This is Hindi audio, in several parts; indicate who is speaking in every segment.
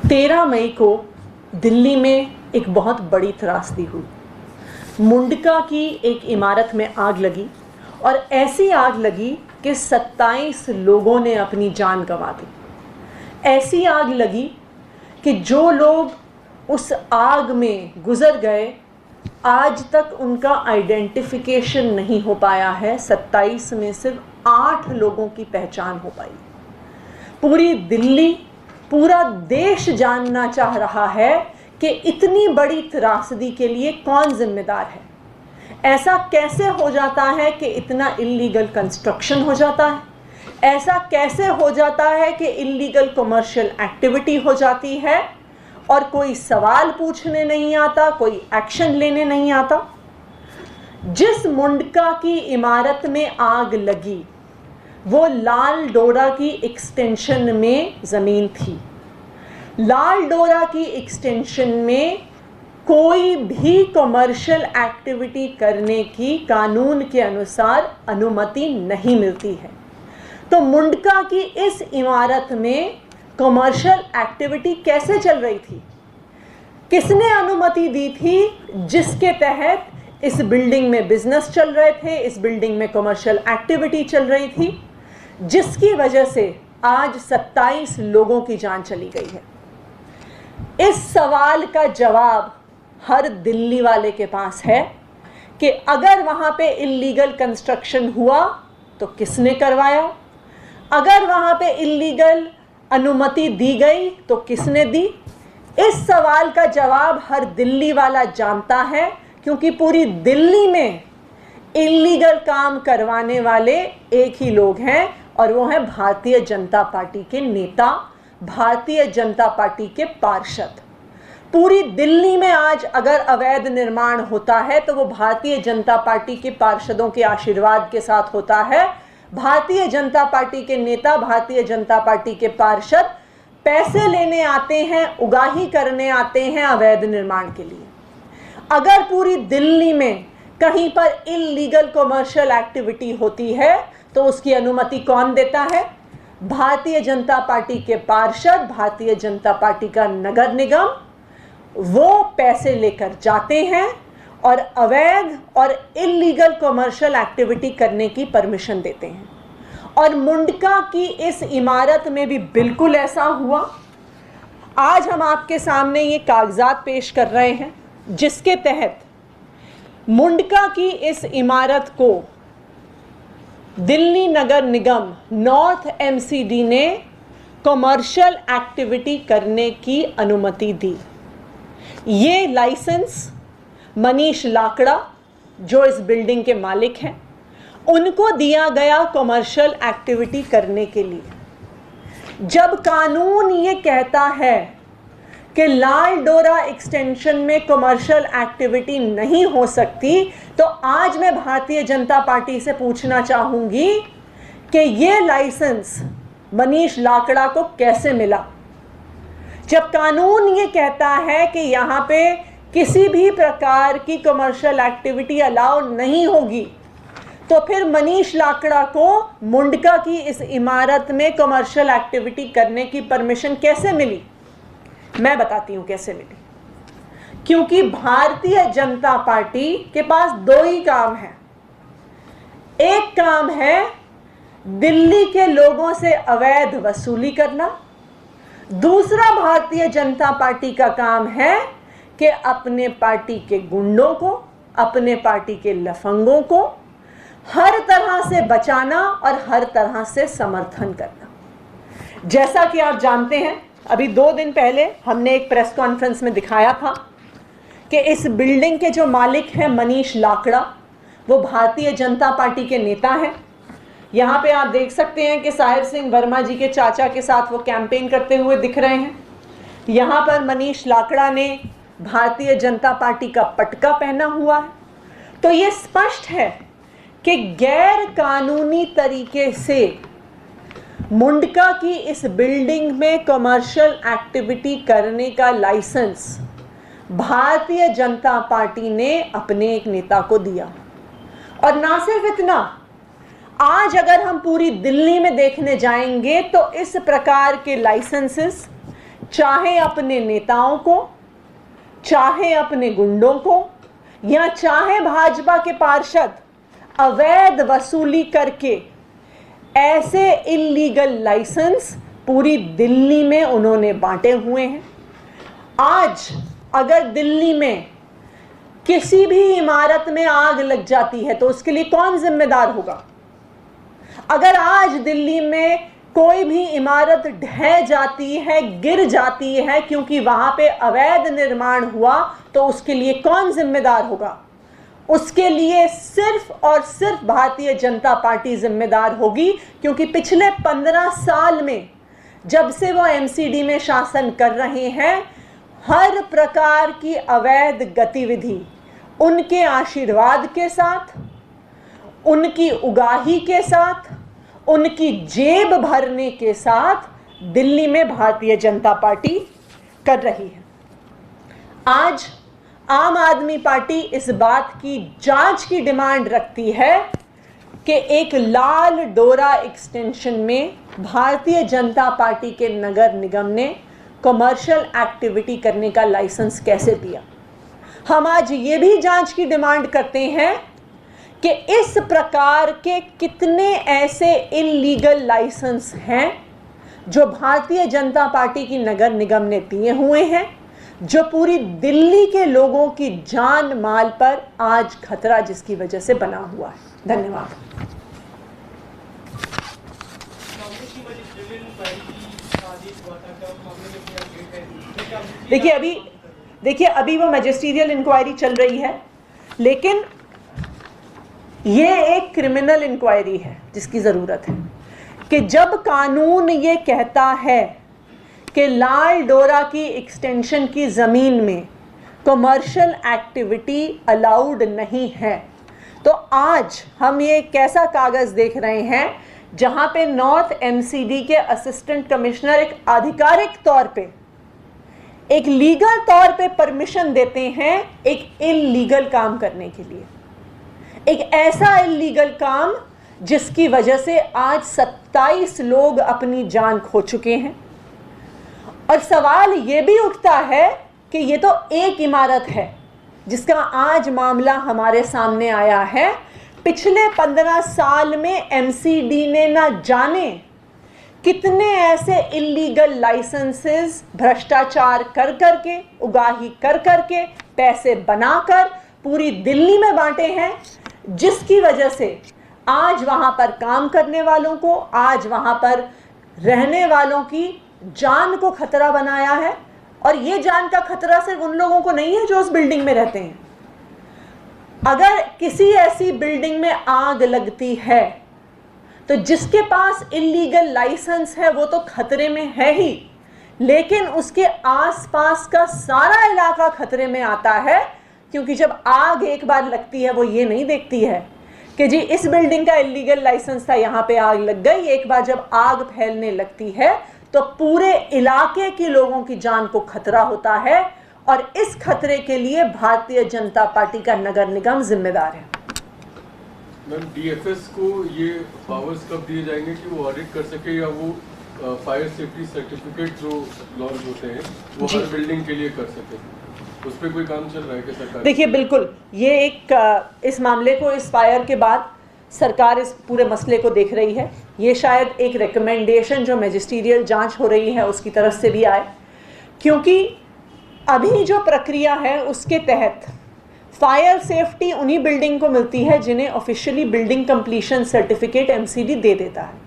Speaker 1: 13 मई को दिल्ली में एक बहुत बड़ी त्रासदी हुई। मुंडका की एक इमारत में आग लगी और ऐसी आग लगी कि 27 लोगों ने अपनी जान गंवा दी। ऐसी आग लगी कि जो लोग उस आग में गुजर गए आज तक उनका आइडेंटिफिकेशन नहीं हो पाया है। 27 में सिर्फ 8 लोगों की पहचान हो पाई। पूरी दिल्ली, पूरा देश जानना चाह रहा है कि इतनी बड़ी त्रासदी के लिए कौन जिम्मेदार है। ऐसा कैसे हो जाता है कि इतना इल्लीगल कंस्ट्रक्शन हो जाता है? ऐसा कैसे हो जाता है कि इल्लीगल कमर्शियल एक्टिविटी हो जाती है और कोई सवाल पूछने नहीं आता, कोई एक्शन लेने नहीं आता? जिस मुंडका की इमारत में आग लगी वो लाल डोरा की एक्सटेंशन में ज़मीन थी। लाल डोरा की एक्सटेंशन में कोई भी कमर्शियल एक्टिविटी करने की कानून के अनुसार अनुमति नहीं मिलती है। तो मुंडका की इस इमारत में कमर्शियल एक्टिविटी कैसे चल रही थी? किसने अनुमति दी थी जिसके तहत इस बिल्डिंग में बिजनेस चल रहे थे, इस बिल्डिंग में कमर्शियल एक्टिविटी चल रही थी, जिसकी वजह से आज 27 लोगों की जान चली गई है? इस सवाल का जवाब हर दिल्ली वाले के पास है कि अगर वहाँ पे इल्लीगल कंस्ट्रक्शन हुआ तो किसने करवाया, अगर वहाँ पे इल्लीगल अनुमति दी गई तो किसने दी। इस सवाल का जवाब हर दिल्ली वाला जानता है, क्योंकि पूरी दिल्ली में इल्लीगल काम करवाने वाले एक ही लोग हैं और वो हैं भारतीय जनता पार्टी के नेता, भारतीय जनता पार्टी के पार्षद। पूरी दिल्ली में आज अगर अवैध निर्माण होता है तो वो भारतीय जनता पार्टी के पार्षदों के आशीर्वाद के साथ होता है। भारतीय जनता पार्टी के नेता, भारतीय जनता पार्टी के पार्षद पैसे लेने आते हैं, उगाही करने आते हैं अवैध निर्माण के लिए। अगर पूरी दिल्ली में कहीं पर इल्लीगल कमर्शियल एक्टिविटी होती है तो उसकी अनुमति कौन देता है? भारतीय जनता पार्टी के पार्षद, भारतीय जनता पार्टी का नगर निगम। वो पैसे लेकर जाते हैं और अवैध और इल्लीगल कमर्शियल एक्टिविटी करने की परमिशन देते हैं। और मुंडका की इस इमारत में भी बिल्कुल ऐसा हुआ। आज हम आपके सामने ये कागजात पेश कर रहे हैं जिसके तहत मुंडका की इस इमारत को दिल्ली नगर निगम नॉर्थ एमसीडी ने कमर्शियल एक्टिविटी करने की अनुमति दी। ये लाइसेंस मनीष लाकड़ा, जो इस बिल्डिंग के मालिक हैं, उनको दिया गया कमर्शियल एक्टिविटी करने के लिए। जब कानून ये कहता है कि लाल डोरा एक्सटेंशन में कमर्शियल एक्टिविटी नहीं हो सकती, तो आज मैं भारतीय जनता पार्टी से पूछना चाहूँगी कि ये लाइसेंस मनीष लाकड़ा को कैसे मिला? जब कानून ये कहता है कि यहाँ पे किसी भी प्रकार की कमर्शियल एक्टिविटी अलाउ नहीं होगी, तो फिर मनीष लाकड़ा को मुंडका की इस इमारत में कमर्शियल एक्टिविटी करने की परमिशन कैसे मिली? मैं बताती हूँ कैसे मिली। क्योंकि भारतीय जनता पार्टी के पास दो ही काम है। एक काम है दिल्ली के लोगों से अवैध वसूली करना, दूसरा भारतीय जनता पार्टी का काम है कि अपने पार्टी के गुंडों को, अपने पार्टी के लफंगों को हर तरह से बचाना और हर तरह से समर्थन करना। जैसा कि आप जानते हैं, अभी 2 दिन पहले हमने एक प्रेस कॉन्फ्रेंस में दिखाया था कि इस बिल्डिंग के जो मालिक हैं मनीष लाकड़ा, वो भारतीय जनता पार्टी के नेता हैं। यहाँ पे आप देख सकते हैं कि साहिब सिंह वर्मा जी के चाचा के साथ वो कैंपेन करते हुए दिख रहे हैं। यहाँ पर मनीष लाकड़ा ने भारतीय जनता पार्टी का पटका पहना हुआ है। तो ये स्पष्ट है कि गैर कानूनी तरीके से मुंडका की इस बिल्डिंग में कमर्शियल एक्टिविटी करने का लाइसेंस भारतीय जनता पार्टी ने अपने एक नेता को दिया। और ना सिर्फ इतना, आज अगर हम पूरी दिल्ली में देखने जाएंगे तो इस प्रकार के लाइसेंसेस चाहे अपने नेताओं को, चाहे अपने गुंडों को, या चाहे भाजपा के पार्षद अवैध वसूली करके ऐसे इल्लीगल लाइसेंस पूरी दिल्ली में उन्होंने बांटे हुए हैं। आज अगर दिल्ली में किसी भी इमारत में आग लग जाती है तो उसके लिए कौन जिम्मेदार होगा? अगर आज दिल्ली में कोई भी इमारत ढह जाती है, गिर जाती है क्योंकि वहां पे अवैध निर्माण हुआ, तो उसके लिए कौन जिम्मेदार होगा? उसके लिए सिर्फ और सिर्फ भारतीय जनता पार्टी जिम्मेदार होगी, क्योंकि पिछले 15 साल में जब से वो एमसीडी में शासन कर रहे हैं, हर प्रकार की अवैध गतिविधि उनके आशीर्वाद के साथ, उनकी उगाही के साथ, उनकी जेब भरने के साथ दिल्ली में भारतीय जनता पार्टी कर रही है। आज आम आदमी पार्टी इस बात की जांच की डिमांड रखती है कि एक लाल डोरा एक्सटेंशन में भारतीय जनता पार्टी के नगर निगम ने कमर्शियल एक्टिविटी करने का लाइसेंस कैसे दिया। हम आज ये भी जांच की डिमांड करते हैं कि इस प्रकार के कितने ऐसे इल्लीगल लाइसेंस हैं जो भारतीय जनता पार्टी की नगर निगम ने दिए हुए हैं, जो पूरी दिल्ली के लोगों की जान माल पर आज खतरा जिसकी वजह से बना हुआ है। धन्यवाद। देखिए अभी वो मैजिस्ट्रियल इंक्वायरी चल रही है, लेकिन ये एक क्रिमिनल इंक्वायरी है जिसकी ज़रूरत है कि जब कानून ये कहता है कि लाल डोरा की एक्सटेंशन की ज़मीन में कमर्शियल एक्टिविटी अलाउड नहीं है, तो आज हम ये कैसा कागज़ देख रहे हैं जहाँ पे नॉर्थ एमसीडी के असिस्टेंट कमिश्नर एक आधिकारिक तौर पे, एक लीगल तौर पे परमिशन देते हैं एक इल्लीगल काम करने के लिए, एक ऐसा इल्लीगल काम जिसकी वजह से आज 27 लोग अपनी जान खो चुके हैं। और सवाल ये भी उठता है कि ये तो एक इमारत है जिसका आज मामला हमारे सामने आया है। पिछले 15 साल में एमसीडी ने ना जाने कितने ऐसे इल्लीगल लाइसेंसेस भ्रष्टाचार कर करके, उगाही कर करके, पैसे बनाकर पूरी दिल्ली में बांटे हैं, जिसकी वजह से आज वहां पर काम करने वालों को, आज वहां पर रहने वालों की जान को खतरा बनाया है। और ये जान का खतरा सिर्फ उन लोगों को नहीं है जो उस बिल्डिंग में रहते हैं। अगर किसी ऐसी बिल्डिंग में आग लगती है तो जिसके पास इल्लीगल लाइसेंस है वो तो खतरे में है ही, लेकिन उसके आसपास का सारा इलाका खतरे में आता है, क्योंकि जब आग एक बार लगती है वो ये नहीं देखती है कि जी इस बिल्डिंग का इल्लीगल लाइसेंस था, यहाँ पे आग लग गई। एक बार जब आग फैलने लगती है तो पूरे इलाके के लोगों की जान को खतरा होता है, और इस खतरे के लिए भारतीय जनता पार्टी का नगर निगम जिम्मेदार है।
Speaker 2: मैम, डीएफएस को ये पावर्स कब दिए जाएंगे कि वो ऑडिट कर सके, या वो फायर सेफ्टी सर्टिफिकेट जो लॉन्च होते हैं वो हर बिल्डिंग के लिए कर सके? उस पर कोई काम चल रहा है क्या सरकार?
Speaker 1: देखिए, बिल्कुल ये एक इस मामले को, इस फायर के बाद सरकार इस पूरे मसले को देख रही है। ये शायद एक रिकमेंडेशन जो मैजिस्ट्रियल जांच हो रही है उसकी तरफ से भी आए, क्योंकि अभी जो प्रक्रिया है उसके तहत फायर सेफ्टी उन्हीं बिल्डिंग को मिलती है जिन्हें officially building completion certificate MCD दे देता है।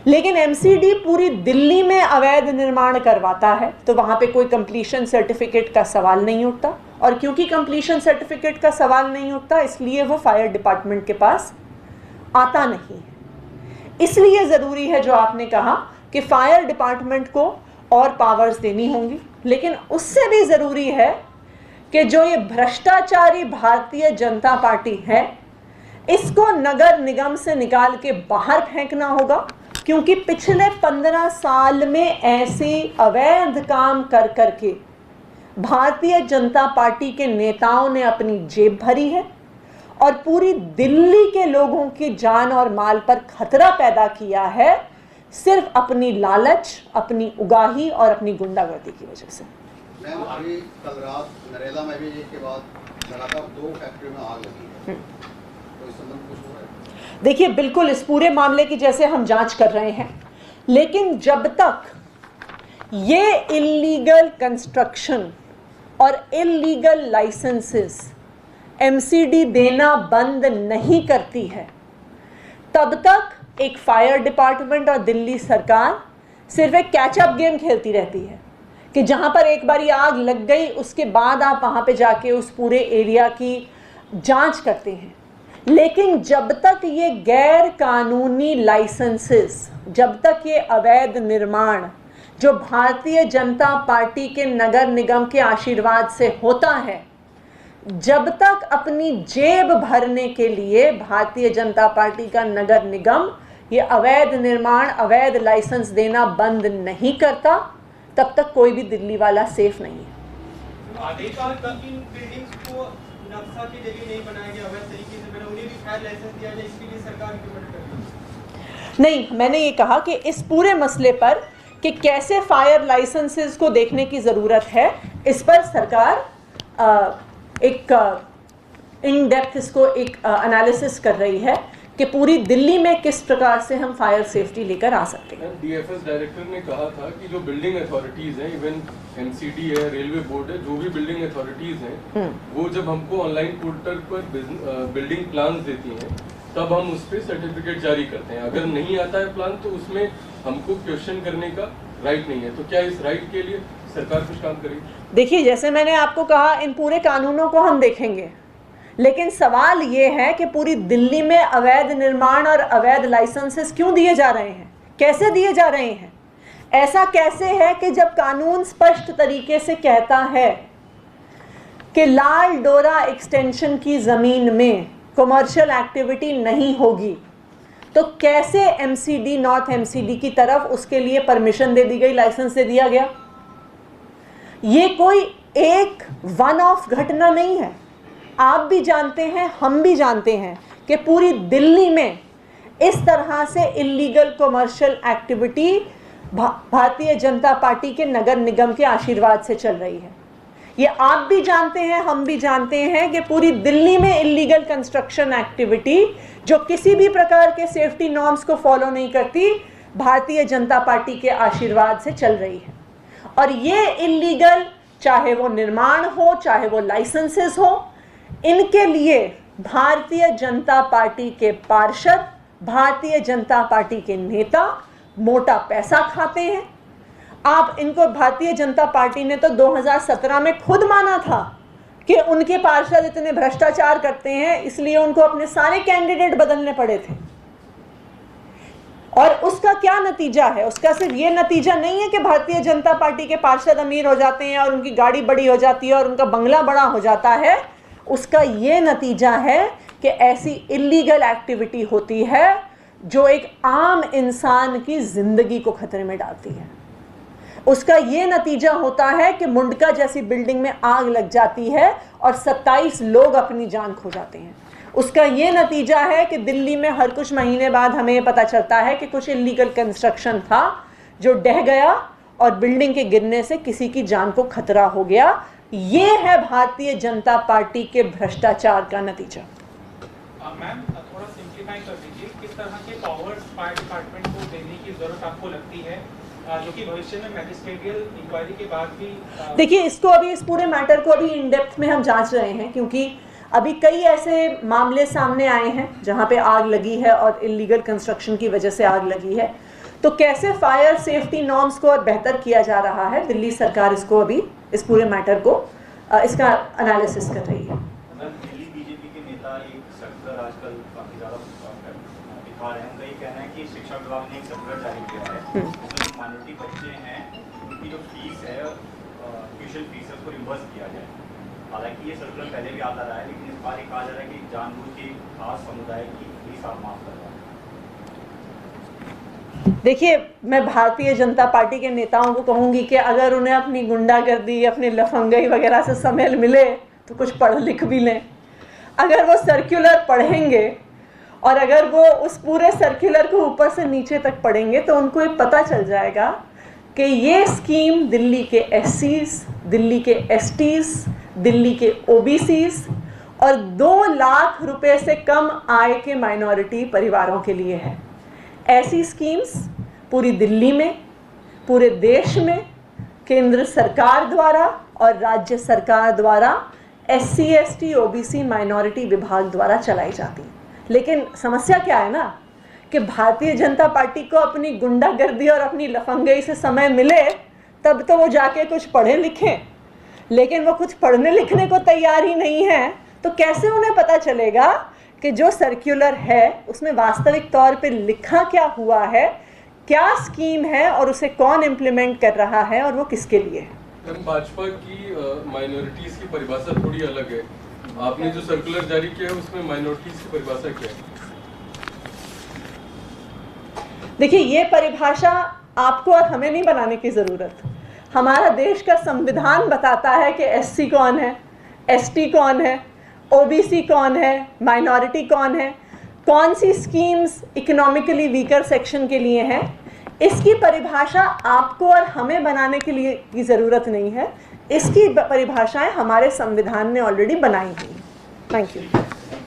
Speaker 1: लेकिन एमसीडी पूरी दिल्ली में अवैध निर्माण करवाता है तो वहाँ पे कोई कंप्लीशन सर्टिफिकेट का सवाल नहीं उठता, और क्योंकि कंप्लीशन सर्टिफिकेट का सवाल नहीं उठता इसलिए वो फायर डिपार्टमेंट के पास आता नहीं है। इसलिए ज़रूरी है जो आपने कहा कि फायर डिपार्टमेंट को और पावर्स देनी होंगी, लेकिन उससे भी ज़रूरी है कि जो ये भ्रष्टाचारी भारतीय जनता पार्टी है इसको नगर निगम से निकाल के बाहर फेंकना होगा, क्योंकि पिछले 15 साल में ऐसे अवैध काम कर करके भारतीय जनता पार्टी के नेताओं ने अपनी जेब भरी है और पूरी दिल्ली के लोगों की जान और माल पर खतरा पैदा किया है, सिर्फ अपनी लालच, अपनी उगाही और अपनी गुंडागर्दी की वजह से।
Speaker 3: मैम, अभी कल रात नरेला में भी एक के बाद लगातार 2 फैक्ट्रियों में आग लगी है, तो इस संबंध कुछ हो रहा है?
Speaker 1: देखिए, बिल्कुल इस पूरे मामले की जैसे हम जांच कर रहे हैं, लेकिन जब तक ये इल्लीगल कंस्ट्रक्शन और इल्लीगल लाइसेंसेस एमसीडी देना बंद नहीं करती है, तब तक एक फायर डिपार्टमेंट और दिल्ली सरकार सिर्फ एक कैचअप गेम खेलती रहती है कि जहां पर एक बारी आग लग गई उसके बाद आप वहां पे जाके उस पूरे एरिया की जांच करते हैं। लेकिन जब तक ये गैर कानूनी लाइसेंसेस, जब तक ये अवैध निर्माण जो भारतीय जनता पार्टी के नगर निगम के आशीर्वाद से होता है, जब तक अपनी जेब भरने के लिए भारतीय जनता पार्टी का नगर निगम ये अवैध निर्माण, अवैध लाइसेंस देना बंद नहीं करता, तब तक कोई भी दिल्ली वाला सेफ नहीं है।
Speaker 4: आदेश और किन बिल्डिंग्स को नक्शा के जरिए नहीं बनाया गया अवैध तरीके से बना, उन्हें भी फायर लाइसेंस दिया जाए, इसके लिए सरकार की मदद कर रही है।
Speaker 1: नहीं, मैंने ये कहा कि इस पूरे मसले पर कि कैसे फायर लाइसेंसेस को देखने की ज़रूरत है, इस पर सरकार एक इन डेप्थ इसको एक एनालिसिस कर रही है कि पूरी दिल्ली में किस प्रकार से हम फायर सेफ्टी लेकर आ सकते हैं।
Speaker 2: डीएफएस डायरेक्टर ने कहा था कि जो बिल्डिंग अथॉरिटीज हैं, इवन एमसीडी है, रेलवे बोर्ड है, जो भी बिल्डिंग अथॉरिटीज हैं, वो जब हमको ऑनलाइन पोर्टल पर बिल्डिंग प्लान देती हैं, तब हम उस पर सर्टिफिकेट जारी करते हैं। अगर नहीं आता है प्लान तो उसमें हमको क्वेश्चन करने का राइट नहीं है। तो क्या इस राइट के लिए सरकार कुछ काम करेगी?
Speaker 1: देखिए, जैसे मैंने आपको कहा, इन पूरे कानूनों को हम देखेंगे, लेकिन सवाल ये है कि पूरी दिल्ली में अवैध निर्माण और अवैध लाइसेंसेस क्यों दिए जा रहे हैं, कैसे दिए जा रहे हैं? ऐसा कैसे है कि जब कानून स्पष्ट तरीके से कहता है कि लाल डोरा एक्सटेंशन की ज़मीन में कमर्शियल एक्टिविटी नहीं होगी, तो कैसे एमसीडी, नॉर्थ एमसीडी की तरफ उसके लिए परमिशन दे दी गई, लाइसेंस दे दिया गया? ये कोई एक वन ऑफ घटना नहीं है। आप भी जानते हैं, हम भी जानते हैं कि पूरी दिल्ली में इस तरह से illegal commercial activity Bharatiya Janata party के नगर निगम के आशीर्वाद से चल रही है। ये आप भी जानते हैं, हम भी जानते हैं कि पूरी दिल्ली में इल्लीगल कंस्ट्रक्शन एक्टिविटी जो किसी भी प्रकार के सेफ्टी नॉर्म्स को फॉलो नहीं करती, भारतीय जनता पार्टी के आशीर्वाद से चल रही है। और ये इल्लीगल, चाहे वो निर्माण हो, चाहे वो लाइसेंसेस हो, इनके लिए भारतीय जनता पार्टी के पार्षद, भारतीय जनता पार्टी के नेता मोटा पैसा खाते हैं। आप इनको, भारतीय जनता पार्टी ने तो 2017 में खुद माना था कि उनके पार्षद इतने भ्रष्टाचार करते हैं, इसलिए उनको अपने सारे कैंडिडेट बदलने पड़े थे। और उसका क्या नतीजा है? उसका सिर्फ ये नतीजा नहीं है कि भारतीय जनता पार्टी के पार्षद अमीर हो जाते हैं और उनकी गाड़ी बड़ी हो जाती है और उनका बंगला बड़ा हो जाता है। उसका ये नतीजा है कि ऐसी इल्लीगल एक्टिविटी होती है जो एक आम इंसान की जिंदगी को खतरे में डालती है। उसका ये नतीजा होता है कि मुंडका जैसी बिल्डिंग में आग लग जाती है और 27 लोग अपनी जान खो जाते हैं। उसका ये नतीजा है कि दिल्ली में हर कुछ महीने बाद हमें पता चलता है कि कुछ इल्लीगल कंस्ट्रक्शन था जो ढह गया और बिल्डिंग के गिरने से किसी की जान को खतरा हो गया। ये है भारतीय जनता पार्टी के भ्रष्टाचार का नतीजा।
Speaker 4: मैम, थोड़ा सिंप्लीफाई कर दीजिए, किस तरह के पावर्स फायर डिपार्टमेंट को देने की जरूरत आपको लगती है, जो कि भविष्य में मैजिस्ट्रेटियल इंक्वायरी के बाद भी?
Speaker 1: देखिए, इसको अभी, इस पूरे मैटर को अभी इन डेप्थ में हम जांच रहे हैं, क्योंकि अभी कई ऐसे मामले सामने आए हैं जहां पे आग लगी है और इल्लीगल कंस्ट्रक्शन की वजह से आग लगी है। तो कैसे फायर सेफ्टी नॉर्म्स को और बेहतर किया जा रहा है, दिल्ली सरकार इसको अभी, इस पूरे मैटर को, इसका एनालिसिस कर रही है।
Speaker 5: दिल्ली बीजेपी के नेता एक सर्कुलर आजकल काफी ज्यादा दिखा रहे हैं। कई कह रहे हैं कि शिक्षा विभाग ने एक सर्कुलर जारी किया है, उसमें माइनॉरिटी बच्चे हैं उनकी जो फीस है, ट्यूशन फीस है, उसको रिवर्स किया जाए। हालांकि ये सर्कुलर पहले भी आता रहा है, लेकिन इस बार ये कहा जा रहा है कि जानबूझ के खास समुदाय की फीस आप माफ कर रहा है।
Speaker 1: देखिए, मैं भारतीय जनता पार्टी के नेताओं को कहूंगी कि अगर उन्हें अपनी गुंडागर्दी, अपनी लफंगई वगैरह से समय मिले तो कुछ पढ़ लिख भी लें। अगर वो सर्कुलर पढ़ेंगे और अगर वो उस पूरे सर्कुलर को ऊपर से नीचे तक पढ़ेंगे तो उनको ये पता चल जाएगा कि ये स्कीम दिल्ली के एससीज, दिल्ली के एसटीज, दिल्ली के ओबीसीज और 2 लाख रुपए से कम आय के माइनॉरिटी परिवारों के लिए है। ऐसी स्कीम्स पूरी दिल्ली में, पूरे देश में केंद्र सरकार द्वारा और राज्य सरकार द्वारा एससी, एसटी, ओबीसी, माइनॉरिटी विभाग द्वारा चलाई जाती है। लेकिन समस्या क्या है ना कि भारतीय जनता पार्टी को अपनी गुंडागर्दी और अपनी लफंगई से समय मिले तब तो वो जाके कुछ पढ़े लिखें, लेकिन वो कुछ पढ़ने लिखने को तैयार ही नहीं है। तो कैसे उन्हें पता चलेगा कि जो सर्कुलर है उसमें वास्तविक तौर पे लिखा क्या हुआ है, क्या स्कीम है और उसे कौन इम्प्लीमेंट कर रहा है और वो किसके लिए है।
Speaker 2: भाजपा की माइनॉरिटीज की परिभाषा थोड़ी अलग है। आपने जो सर्कुलर जारी किया है उसमें माइनॉरिटीज की परिभाषा क्या है?
Speaker 1: देखिए, ये परिभाषा आपको और हमें नहीं बनाने की ज़रूरत। हमारा देश का संविधान बताता है कि एससी कौन है, एसटी कौन है, ओबीसी कौन है, माइनॉरिटी कौन है, कौन सी स्कीम्स इकोनॉमिकली वीकर सेक्शन के लिए हैं। इसकी परिभाषा आपको और हमें बनाने के लिए की ज़रूरत नहीं है। इसकी परिभाषाएं हमारे संविधान ने ऑलरेडी बनाई हुई हैं। Thank you.